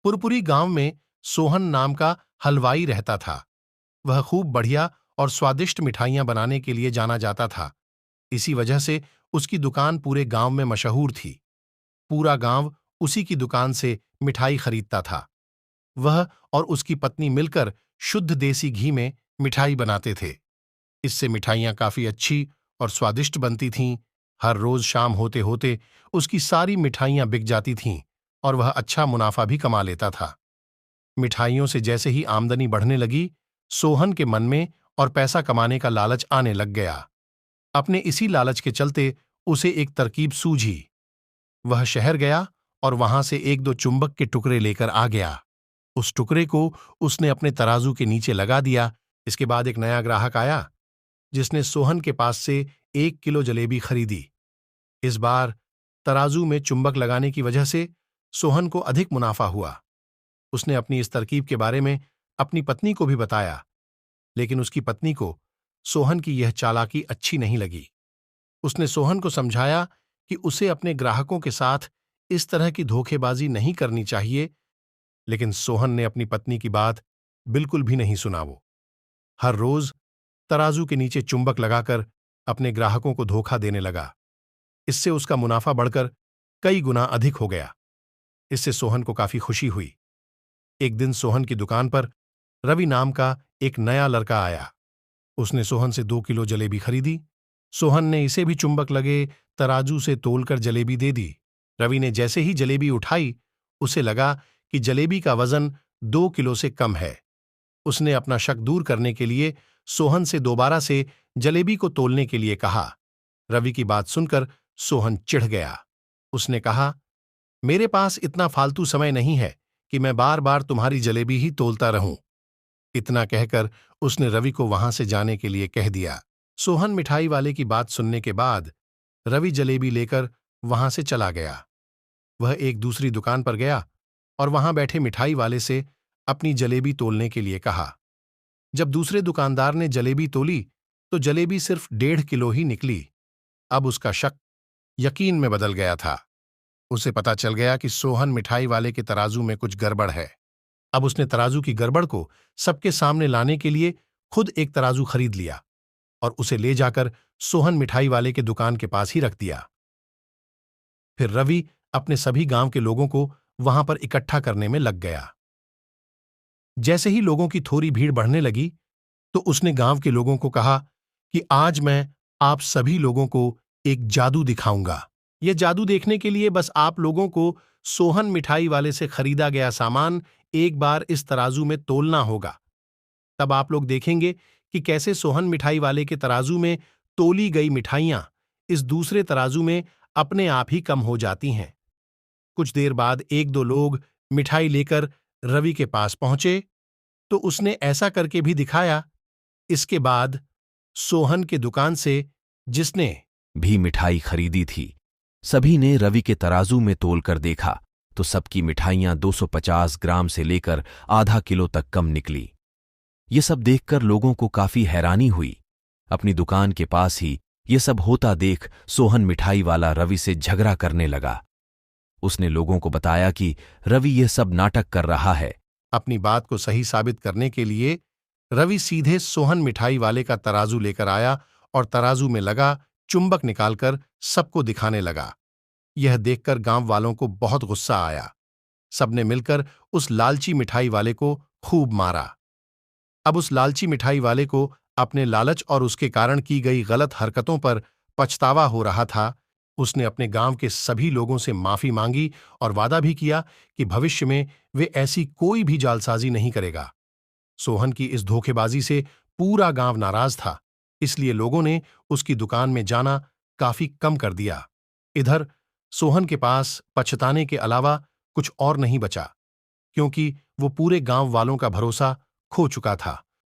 पुरपुरी गांव में सोहन नाम का हलवाई रहता था। वह खूब बढ़िया और स्वादिष्ट मिठाइयां बनाने के लिए जाना जाता था। इसी वजह से उसकी दुकान पूरे गांव में मशहूर थी। पूरा गांव उसी की दुकान से मिठाई खरीदता था। वह और उसकी पत्नी मिलकर शुद्ध देसी घी में मिठाई बनाते थे। इससे मिठाइयां काफी अच्छी और स्वादिष्ट बनती थीं। हर रोज शाम होते होते उसकी सारी मिठाइयां बिक जाती थीं और वह अच्छा मुनाफा भी कमा लेता था। मिठाइयों से जैसे ही आमदनी बढ़ने लगी, सोहन के मन में और पैसा कमाने का लालच आने लग गया। अपने इसी लालच के चलते उसे एक तरकीब सूझी। वह शहर गया और वहां से एक दो चुंबक के टुकड़े लेकर आ गया। उस टुकड़े को उसने अपने तराजू के नीचे लगा दिया। इसके बाद एक नया ग्राहक आया, जिसने सोहन के पास से 1 किलो जलेबी खरीदी। इस बार तराजू में चुंबक लगाने की वजह से सोहन को अधिक मुनाफा हुआ। उसने अपनी इस तरकीब के बारे में अपनी पत्नी को भी बताया, लेकिन उसकी पत्नी को सोहन की यह चालाकी अच्छी नहीं लगी। उसने सोहन को समझाया कि उसे अपने ग्राहकों के साथ इस तरह की धोखेबाजी नहीं करनी चाहिए, लेकिन सोहन ने अपनी पत्नी की बात बिल्कुल भी नहीं सुना। वो हर रोज तराजू के नीचे चुंबक लगाकर अपने ग्राहकों को धोखा देने लगा। इससे उसका मुनाफा बढ़कर कई गुना अधिक हो गया। इससे सोहन को काफी खुशी हुई। एक दिन सोहन की दुकान पर रवि नाम का एक नया लड़का आया। उसने सोहन से 2 किलो जलेबी खरीदी। सोहन ने इसे भी चुंबक लगे तराजू से तोलकर जलेबी दे दी। रवि ने जैसे ही जलेबी उठाई, उसे लगा कि जलेबी का वजन 2 किलो से कम है। उसने अपना शक दूर करने के लिए सोहन से दोबारा से जलेबी को तोलने के लिए कहा। रवि की बात सुनकर सोहन चिढ़ गया। उसने कहा, मेरे पास इतना फालतू समय नहीं है कि मैं बार बार तुम्हारी जलेबी ही तोलता रहूं। इतना कहकर उसने रवि को वहां से जाने के लिए कह दिया। सोहन मिठाई वाले की बात सुनने के बाद रवि जलेबी लेकर वहां से चला गया। वह एक दूसरी दुकान पर गया और वहां बैठे मिठाई वाले से अपनी जलेबी तोलने के लिए कहा। जब दूसरे दुकानदार ने जलेबी तोली तो जलेबी सिर्फ 1.5 किलो ही निकली। अब उसका शक यकीन में बदल गया था। उसे पता चल गया कि सोहन मिठाई वाले के तराजू में कुछ गड़बड़ है। अब उसने तराजू की गड़बड़ को सबके सामने लाने के लिए खुद एक तराजू खरीद लिया और उसे ले जाकर सोहन मिठाई वाले के दुकान के पास ही रख दिया। फिर रवि अपने सभी गांव के लोगों को वहां पर इकट्ठा करने में लग गया। जैसे ही लोगों की थोड़ी भीड़ बढ़ने लगी, तो उसने गांव के लोगों को कहा कि आज मैं आप सभी लोगों को एक जादू दिखाऊंगा। यह जादू देखने के लिए बस आप लोगों को सोहन मिठाई वाले से खरीदा गया सामान एक बार इस तराजू में तोलना होगा। तब आप लोग देखेंगे कि कैसे सोहन मिठाई वाले के तराजू में तोली गई मिठाइयां इस दूसरे तराजू में अपने आप ही कम हो जाती हैं। कुछ देर बाद एक दो लोग मिठाई लेकर रवि के पास पहुंचे, तो उसने ऐसा करके भी दिखाया। इसके बाद सोहन के दुकान से जिसने भी मिठाई खरीदी थी, सभी ने रवि के तराजू में तोलकर देखा तो सबकी मिठाइयां 250 ग्राम से लेकर आधा किलो तक कम निकली। ये सब देखकर लोगों को काफी हैरानी हुई। अपनी दुकान के पास ही ये सब होता देख सोहन मिठाई वाला रवि से झगड़ा करने लगा। उसने लोगों को बताया कि रवि ये सब नाटक कर रहा है। अपनी बात को सही साबित करने के लिए रवि सीधे सोहन मिठाई वाले का तराजू लेकर आया और तराजू में लगा चुंबक निकालकर सबको दिखाने लगा। यह देखकर गांव वालों को बहुत गुस्सा आया। सबने मिलकर उस लालची मिठाई वाले को खूब मारा। अब उस लालची मिठाई वाले को अपने लालच और उसके कारण की गई गलत हरकतों पर पछतावा हो रहा था। उसने अपने गांव के सभी लोगों से माफी मांगी और वादा भी किया कि भविष्य में वे ऐसी कोई भी जालसाजी नहीं करेगा। सोहन की इस धोखेबाजी से पूरा गांव नाराज था, इसलिए लोगों ने उसकी दुकान में जाना काफी कम कर दिया। इधर सोहन के पास पछताने के अलावा कुछ और नहीं बचा, क्योंकि वो पूरे गांव वालों का भरोसा खो चुका था।